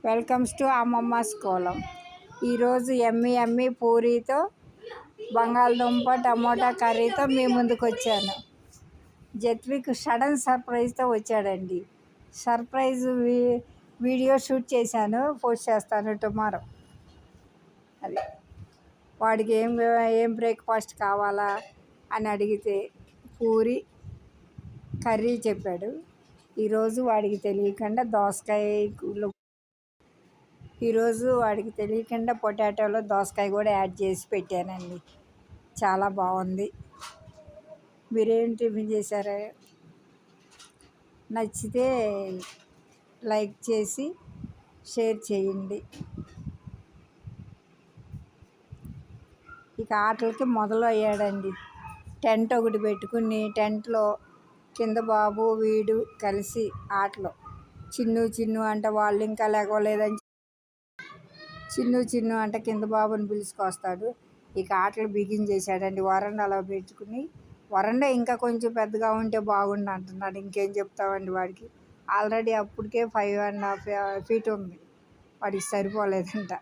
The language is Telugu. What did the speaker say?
Welcomes to అమ్మమ్మస్ Kolam. ఈరోజు ఎమ్మి పూరీతో బంగాళదుంప టమోటా కర్రీతో మీ ముందుకు వచ్చాను. జత్విక్ సడన్ సర్ప్రైజ్తో వచ్చాడండి. సర్ప్రైజ్ వీడియో షూట్ చేశాను, పోస్ట్ చేస్తాను టుమారో. అది వాడికి ఏం బ్రేక్ఫాస్ట్ కావాలా అని అడిగితే పూరి కర్రీ చెప్పాడు. ఈరోజు వాడికి తెలియకుండా పొటాటోలో దోసకాయ కూడా యాడ్ చేసి పెట్టానండి. చాలా బాగుంది. మీరేం టిఫిన్ చేశారు? నచ్చితే లైక్ చేసి షేర్ చేయండి. ఇక ఆటలకి మొదలు అయ్యాడండి. టెంట్ ఒకటి పెట్టుకుని టెంట్లో కింద బాబు వీడు కలిసి ఆటలు. చిన్ను అంట వాళ్ళు ఇంకా లేకపోలేదని చిన్ను అంట కింద బాబుని పిలుచుకొస్తాడు. ఇక ఆటలు బిగించేశాడండి. వరండాలో పెట్టుకుని, వరండా ఇంకా కొంచెం పెద్దగా ఉంటే బాగుండు అంటున్నాడు. ఇంకేం చెప్తామండి వాడికి. ఆల్రెడీ అప్పటికే 5.5 feet ఉంది. వాడికి సరిపోలేదంట.